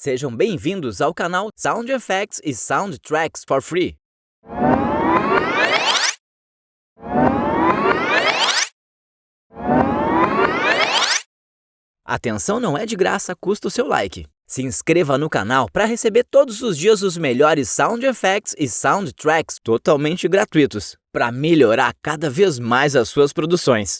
Sejam bem-vindos ao canal Sound Effects e Soundtracks for Free. Atenção, não é de graça, custa o seu like. Se inscreva no canal para receber todos os dias os melhores Sound Effects e Soundtracks totalmente gratuitos, para melhorar cada vez mais as suas produções.